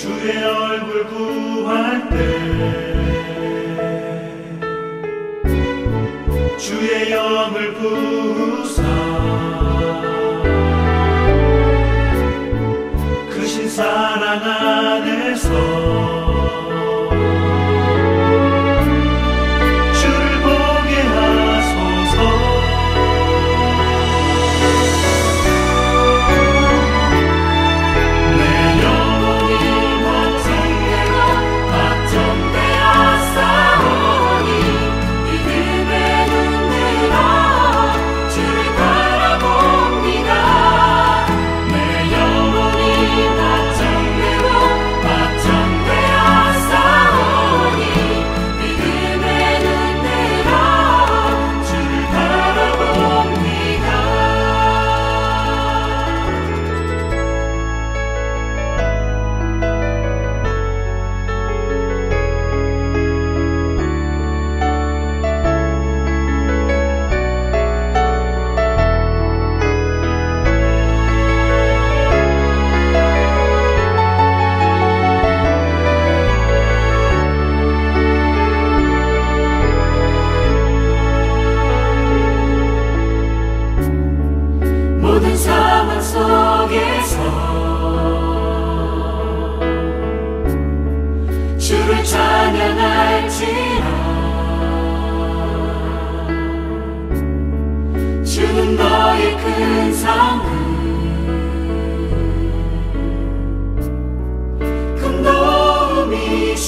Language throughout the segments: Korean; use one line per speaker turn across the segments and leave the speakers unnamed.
주의 얼굴 구할 때 주의 영을 부으사 크신 사랑 안에서 모든 상황 속에서 주를 찬양할지라 주는 너의 큰 성은 큰 도움이시라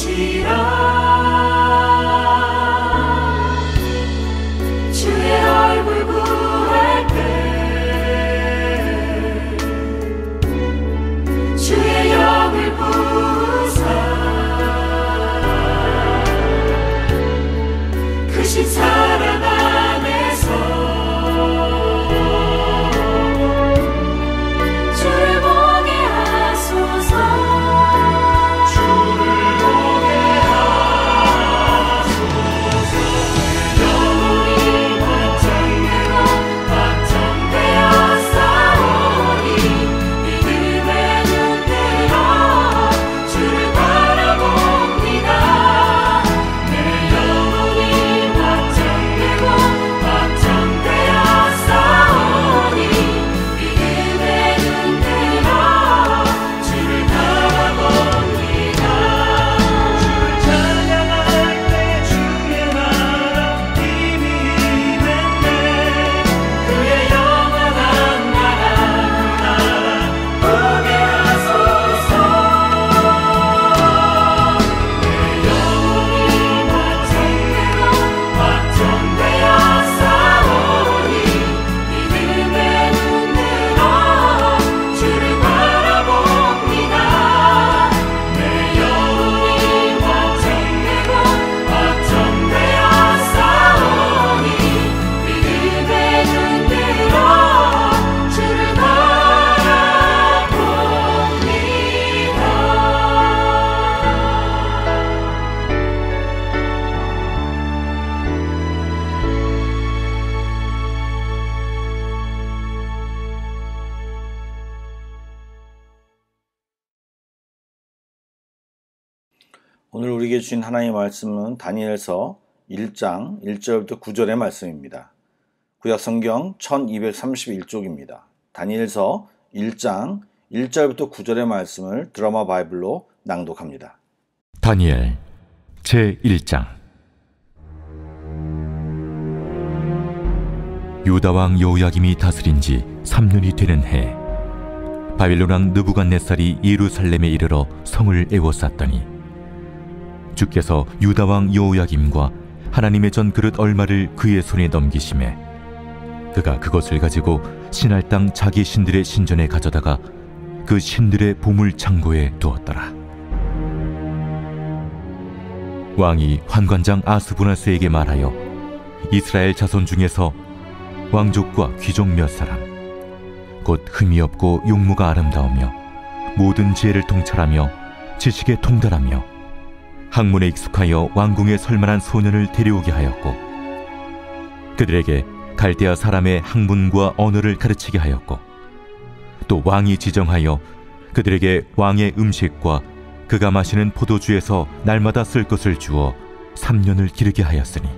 주의 얼굴 구할 때 주의 영을 부으사 크신 사랑 안에서 주를 보게 하소서 주를 보게 하소서 영혼이 확장되고 확장되어 싸우니 믿음의 주를 바라봅니다. 내 영혼이 확장되고 확장되어 싸우니 믿음의 눈으로 주를 바라봅니다. 주를 찬양할 때 주의 나라 힘이 임했네. 그의 영원한 나라 보게 하소서. 확정되어 싸우니 믿음의 눈으로 주를 바라봅니다. 내 영혼이 확정되고 확정되어 싸우니 믿음의 눈으로 주를
오늘 우리에게 주신 하나님의 말씀은 다니엘서 1장 1절부터 9절의 말씀입니다. 구약성경 1231쪽입니다. 다니엘서 1장 1절부터 9절의 말씀을 드라마 바이블로 낭독합니다.
다니엘 제1장. 유다 왕 여호야김이 다스린 지 3년이 되는 해, 바빌론 왕 느부갓네살이 예루살렘에 이르러 성을 에워쌌더니 주께서 유다 왕 여호야김과 하나님의 전 그릇 얼마를 그의 손에 넘기심에 그가 그것을 가지고 신할 땅 자기 신들의 신전에 가져다가 그 신들의 보물 창고에 두었더라. 왕이 환관장 아스부나스에게 말하여 이스라엘 자손 중에서 왕족과 귀족 몇 사람, 곧 흠이 없고 용모가 아름다우며 모든 지혜를 통찰하며 지식에 통달하며 학문에 익숙하여 왕궁에 설만한 소년을 데려오게 하였고, 그들에게 갈대아 사람의 학문과 언어를 가르치게 하였고, 또 왕이 지정하여 그들에게 왕의 음식과 그가 마시는 포도주에서 날마다 쓸 것을 주어 3년을 기르게 하였으니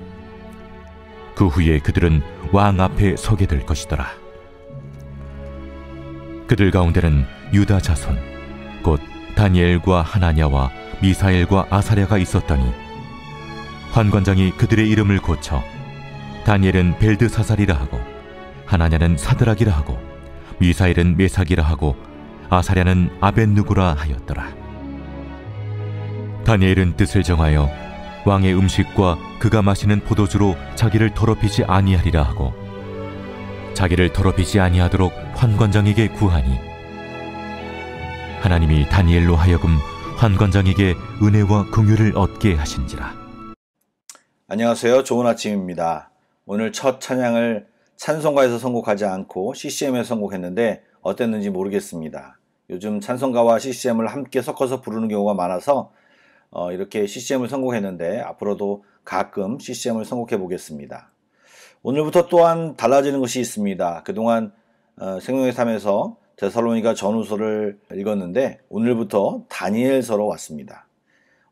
그 후에 그들은 왕 앞에 서게 될 것이더라. 그들 가운데는 유다 자손 곧 다니엘과 하나냐와 미사엘과 아사랴가 있었더니 환관장이 그들의 이름을 고쳐 다니엘은 벨드사살이라 하고 하나냐는 사드락이라 하고 미사엘은 메삭이라 하고 아사랴는 아벳누고라 하였더라. 다니엘은 뜻을 정하여 왕의 음식과 그가 마시는 포도주로 자기를 더럽히지 아니하리라 하고 자기를 더럽히지 아니하도록 환관장에게 구하니 하나님이 다니엘로 하여금 환관장에게 은혜와 긍휼을 얻게 하신지라.
안녕하세요. 좋은 아침입니다. 오늘 첫 찬양을 찬송가에서 선곡하지 않고 CCM에서 선곡했는데 어땠는지 모르겠습니다. 요즘 찬송가와 CCM을 함께 섞어서 부르는 경우가 많아서 이렇게 CCM을 선곡했는데 앞으로도 가끔 CCM을 선곡해 보겠습니다. 오늘부터 또한 달라지는 것이 있습니다. 그동안 생명의 삶에서 데살로니가 전후서를 읽었는데 오늘부터 다니엘서로 왔습니다.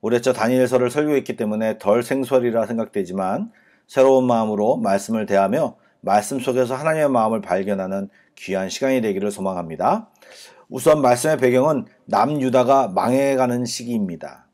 올해 저 다니엘서를 설교했기 때문에 덜 생소하리라 생각되지만 새로운 마음으로 말씀을 대하며 말씀 속에서 하나님의 마음을 발견하는 귀한 시간이 되기를 소망합니다. 우선 말씀의 배경은 남유다가 망해가는 시기입니다.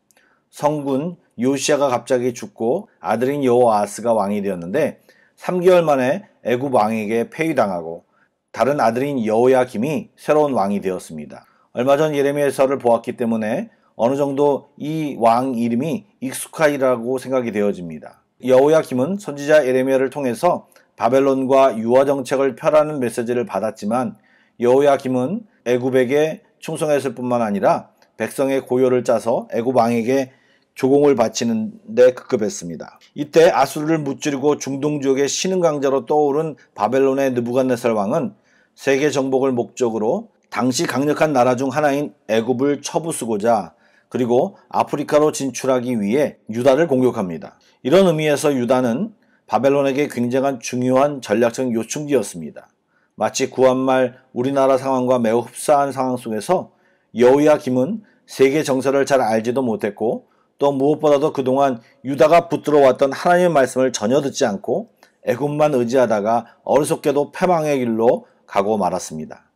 성군 요시야가 갑자기 죽고 아들인 여호아하스가 왕이 되었는데 3개월 만에 애굽 왕에게 폐위당하고 다른 아들인 여호야김이 새로운 왕이 되었습니다. 얼마 전 예레미야서를 보았기 때문에 어느 정도 이 왕 이름이 익숙하리라고 생각이 되어집니다. 여호야김은 선지자 예레미야를 통해서 바벨론과 유화 정책을 펴라는 메시지를 받았지만 여호야김은 애굽에게 충성했을 뿐만 아니라 백성의 고요를 짜서 애굽 왕에게 조공을 바치는 데 급급했습니다. 이때 아수르를 무찌르고 중동 지역의 신흥 강자로 떠오른 바벨론의 느부갓네살 왕은 세계 정복을 목적으로 당시 강력한 나라 중 하나인 애굽을 쳐부수고자 그리고 아프리카로 진출하기 위해 유다를 공격합니다. 이런 의미에서 유다는 바벨론에게 굉장한 중요한 전략적 요충지였습니다. 마치 구한말 우리나라 상황과 매우 흡사한 상황 속에서 여호야김은 세계 정세를 잘 알지도 못했고 또 무엇보다도 그동안 유다가 붙들어왔던 하나님의 말씀을 전혀 듣지 않고 애굽만 의지하다가 어리석게도 패망의 길로 가고 말았습니다.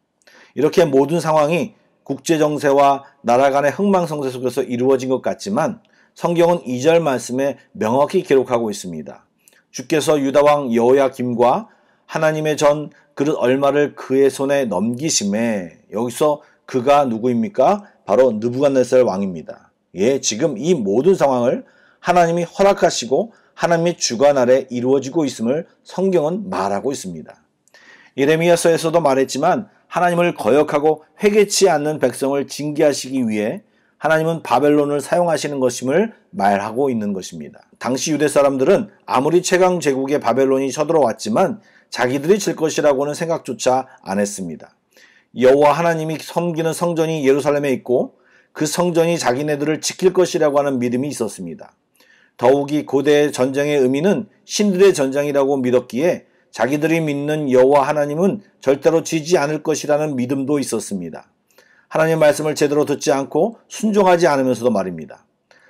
이렇게 모든 상황이 국제정세와 나라 간의 흥망성쇠 속에서 이루어진 것 같지만 성경은 2절 말씀에 명확히 기록하고 있습니다. 주께서 유다왕 여호야김과 하나님의 전 그릇 얼마를 그의 손에 넘기심에 여기서 그가 누구입니까? 바로 느부갓네살 왕입니다. 예, 지금 이 모든 상황을 하나님이 허락하시고 하나님의 주관 아래 이루어지고 있음을 성경은 말하고 있습니다. 예레미야서에서도 말했지만 하나님을 거역하고 회개치 않는 백성을 징계하시기 위해 하나님은 바벨론을 사용하시는 것임을 말하고 있는 것입니다. 당시 유대 사람들은 아무리 최강 제국의 바벨론이 쳐들어왔지만 자기들이 질 것이라고는 생각조차 안 했습니다. 여호와 하나님이 섬기는 성전이 예루살렘에 있고 그 성전이 자기네들을 지킬 것이라고 하는 믿음이 있었습니다. 더욱이 고대 전쟁의 의미는 신들의 전쟁이라고 믿었기에 자기들이 믿는 여호와 하나님은 절대로 지지 않을 것이라는 믿음도 있었습니다. 하나님의 말씀을 제대로 듣지 않고 순종하지 않으면서도 말입니다.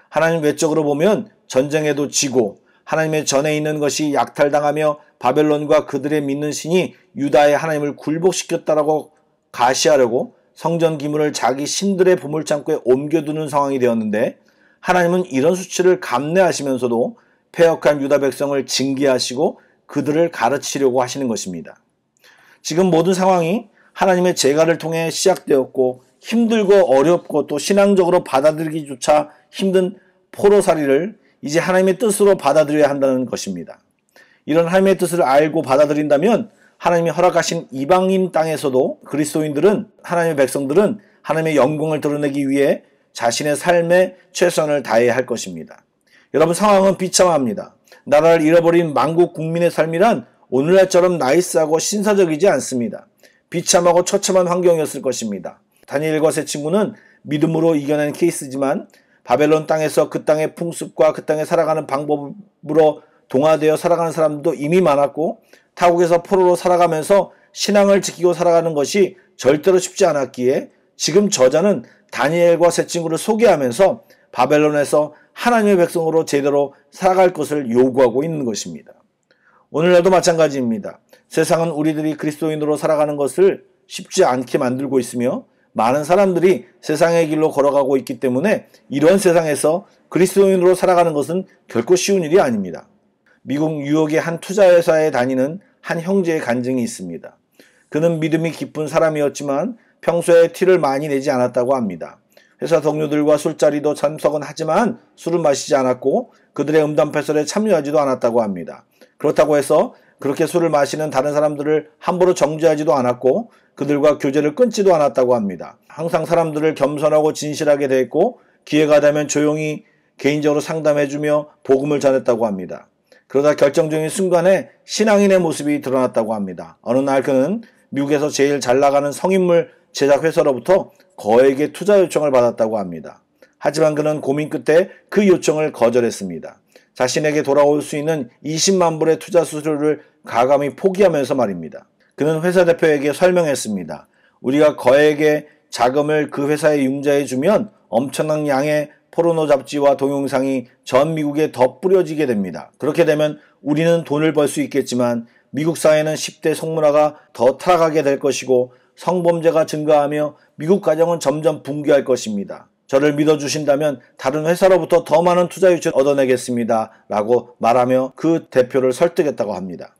하나님 외적으로 보면 전쟁에도 지고 하나님의 전에 있는 것이 약탈당하며 바벨론과 그들의 믿는 신이 유다의 하나님을 굴복시켰다라고 가시하려고 성전 기물을 자기 신들의 보물창고에 옮겨두는 상황이 되었는데 하나님은 이런 수치를 감내하시면서도 패역한 유다 백성을 징계하시고 그들을 가르치려고 하시는 것입니다. 지금 모든 상황이 하나님의 재가를 통해 시작되었고 힘들고 어렵고 또 신앙적으로 받아들이기조차 힘든 포로살이를 이제 하나님의 뜻으로 받아들여야 한다는 것입니다. 이런 하나님의 뜻을 알고 받아들인다면 하나님이 허락하신 이방인 땅에서도 그리스도인들은 하나님의 백성들은 하나님의 영광을 드러내기 위해 자신의 삶에 최선을 다해야 할 것입니다. 여러분 상황은 비참합니다. 나라를 잃어버린 만국 국민의 삶이란 오늘날처럼 나이스하고 신사적이지 않습니다. 비참하고 처참한 환경이었을 것입니다. 다니엘과 세 친구는 믿음으로 이겨낸 케이스지만 바벨론 땅에서 그 땅의 풍습과 그 땅에 살아가는 방법으로 동화되어 살아가는 사람들도 이미 많았고 타국에서 포로로 살아가면서 신앙을 지키고 살아가는 것이 절대로 쉽지 않았기에 지금 저자는 다니엘과 세 친구를 소개하면서 바벨론에서 하나님의 백성으로 제대로 살아갈 것을 요구하고 있는 것입니다. 오늘날도 마찬가지입니다. 세상은 우리들이 그리스도인으로 살아가는 것을 쉽지 않게 만들고 있으며 많은 사람들이 세상의 길로 걸어가고 있기 때문에 이런 세상에서 그리스도인으로 살아가는 것은 결코 쉬운 일이 아닙니다. 미국 뉴욕의 한 투자회사에 다니는 한 형제의 간증이 있습니다. 그는 믿음이 깊은 사람이었지만 평소에 티를 많이 내지 않았다고 합니다. 회사 동료들과 술자리도 참석은 하지만 술을 마시지 않았고 그들의 음담패설에 참여하지도 않았다고 합니다. 그렇다고 해서 그렇게 술을 마시는 다른 사람들을 함부로 정죄하지도 않았고 그들과 교제를 끊지도 않았다고 합니다. 항상 사람들을 겸손하고 진실하게 대했고 기회가 되면 조용히 개인적으로 상담해주며 복음을 전했다고 합니다. 그러다 결정적인 순간에 신앙인의 모습이 드러났다고 합니다. 어느 날 그는 미국에서 제일 잘 나가는 성인물 제작 회사로부터 거액의 투자 요청을 받았다고 합니다. 하지만 그는 고민 끝에 그 요청을 거절했습니다. 자신에게 돌아올 수 있는 20만 불의 투자 수수료를 가감히 포기하면서 말입니다. 그는 회사 대표에게 설명했습니다. 우리가 거액의 자금을 그 회사에 융자해 주면 엄청난 양의 포르노 잡지와 동영상이 전 미국에 더 뿌려지게 됩니다. 그렇게 되면 우리는 돈을 벌 수 있겠지만 미국 사회는 10대 성문화가 더 타락하게 될 것이고 성범죄가 증가하며 미국 가정은 점점 붕괴할 것입니다. 저를 믿어주신다면 다른 회사로부터 더 많은 투자 유치를 얻어내겠습니다. 라고 말하며 그 대표를 설득했다고 합니다.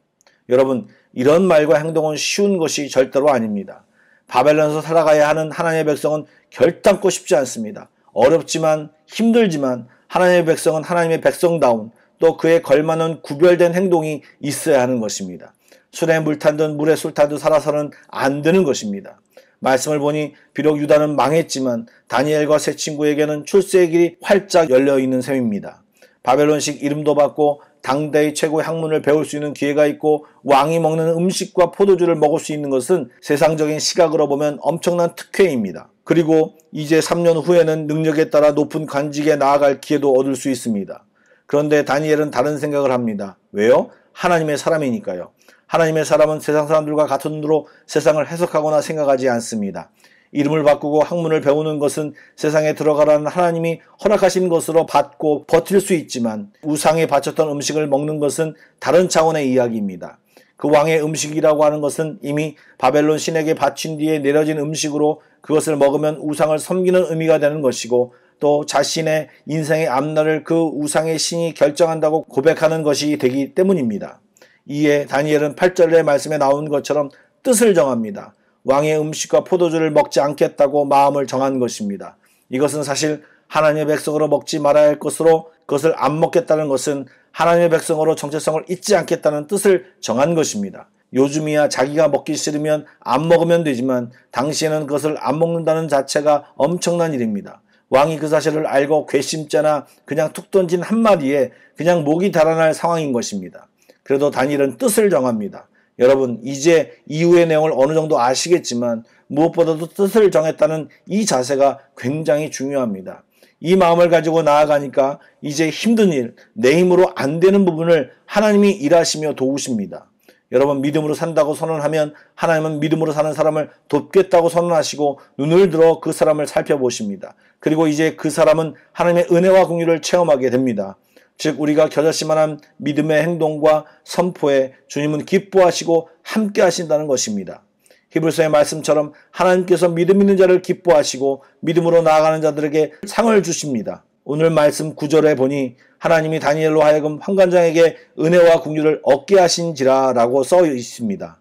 여러분, 이런 말과 행동은 쉬운 것이 절대로 아닙니다. 바벨론에서 살아가야 하는 하나님의 백성은 결단코 쉽지 않습니다. 어렵지만 힘들지만 하나님의 백성은 하나님의 백성다운 또 그에 걸맞는 구별된 행동이 있어야 하는 것입니다. 술에 물 탄듯 물에 술 타듯 살아서는 안 되는 것입니다. 말씀을 보니 비록 유다는 망했지만 다니엘과 세 친구에게는 출세의 길이 활짝 열려있는 셈입니다. 바벨론식 이름도 받고 당대의 최고의 학문을 배울 수 있는 기회가 있고 왕이 먹는 음식과 포도주를 먹을 수 있는 것은 세상적인 시각으로 보면 엄청난 특혜입니다. 그리고 이제 3년 후에는 능력에 따라 높은 관직에 나아갈 기회도 얻을 수 있습니다. 그런데 다니엘은 다른 생각을 합니다. 왜요? 하나님의 사람이니까요. 하나님의 사람은 세상 사람들과 같은 눈으로 세상을 해석하거나 생각하지 않습니다. 이름을 바꾸고 학문을 배우는 것은 세상에 들어가라는 하나님이 허락하신 것으로 받고 버틸 수 있지만 우상에 바쳤던 음식을 먹는 것은 다른 차원의 이야기입니다. 그 왕의 음식이라고 하는 것은 이미 바벨론 신에게 바친 뒤에 내려진 음식으로 그것을 먹으면 우상을 섬기는 의미가 되는 것이고 또 자신의 인생의 앞날을 그 우상의 신이 결정한다고 고백하는 것이 되기 때문입니다. 이에 다니엘은 8절의 말씀에 나온 것처럼 뜻을 정합니다. 왕의 음식과 포도주를 먹지 않겠다고 마음을 정한 것입니다. 이것은 사실 하나님의 백성으로 먹지 말아야 할 것으로 그것을 안 먹겠다는 것은 하나님의 백성으로 정체성을 잊지 않겠다는 뜻을 정한 것입니다. 요즘이야 자기가 먹기 싫으면 안 먹으면 되지만 당시에는 그것을 안 먹는다는 자체가 엄청난 일입니다. 왕이 그 사실을 알고 괘씸죄나 그냥 툭 던진 한마디에 그냥 목이 달아날 상황인 것입니다. 그래도 다니엘은 뜻을 정합니다. 여러분, 이제 이후의 내용을 어느 정도 아시겠지만 무엇보다도 뜻을 정했다는 이 자세가 굉장히 중요합니다. 이 마음을 가지고 나아가니까 이제 힘든 일, 내 힘으로 안 되는 부분을 하나님이 일하시며 도우십니다. 여러분, 믿음으로 산다고 선언하면 하나님은 믿음으로 사는 사람을 돕겠다고 선언하시고 눈을 들어 그 사람을 살펴보십니다. 그리고 이제 그 사람은 하나님의 은혜와 긍휼을 체험하게 됩니다. 즉 우리가 겨자씨만한 믿음의 행동과 선포에 주님은 기뻐하시고 함께 하신다는 것입니다. 히브리서의 말씀처럼 하나님께서 믿음 있는 자를 기뻐하시고 믿음으로 나아가는 자들에게 상을 주십니다. 오늘 말씀 9절에 보니 하나님이 다니엘로 하여금 환관장에게 은혜와 긍휼을 얻게 하신지라 라고 써 있습니다.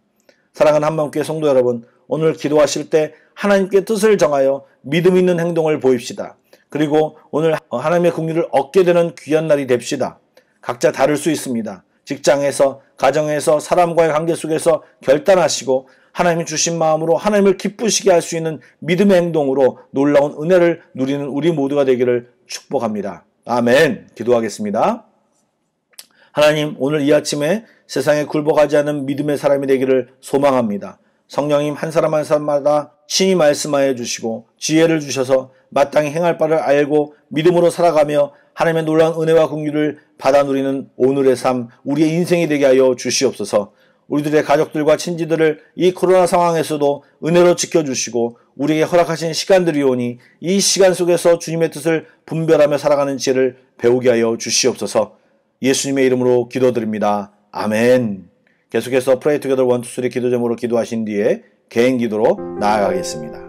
사랑하는 한마음교회 성도 여러분, 오늘 기도하실 때 하나님께 뜻을 정하여 믿음 있는 행동을 보입시다. 그리고 오늘 하나님의 긍휼을 얻게 되는 귀한 날이 됩시다. 각자 다를 수 있습니다. 직장에서, 가정에서, 사람과의 관계 속에서 결단하시고 하나님이 주신 마음으로 하나님을 기쁘시게 할 수 있는 믿음의 행동으로 놀라운 은혜를 누리는 우리 모두가 되기를 축복합니다. 아멘. 기도하겠습니다. 하나님, 오늘 이 아침에 세상에 굴복하지 않는 믿음의 사람이 되기를 소망합니다. 성령님 한 사람 한 사람마다 친히 말씀하여 주시고 지혜를 주셔서 마땅히 행할 바를 알고 믿음으로 살아가며 하나님의 놀라운 은혜와 긍휼을 받아 누리는 오늘의 삶, 우리의 인생이 되게 하여 주시옵소서. 우리들의 가족들과 친지들을 이 코로나 상황에서도 은혜로 지켜주시고 우리에게 허락하신 시간들이 오니 이 시간 속에서 주님의 뜻을 분별하며 살아가는 지혜를 배우게 하여 주시옵소서. 예수님의 이름으로 기도드립니다. 아멘. 계속해서 Pray Together 1, 2, 3 기도 제목으로 기도하신 뒤에 개인 기도로 나아가겠습니다.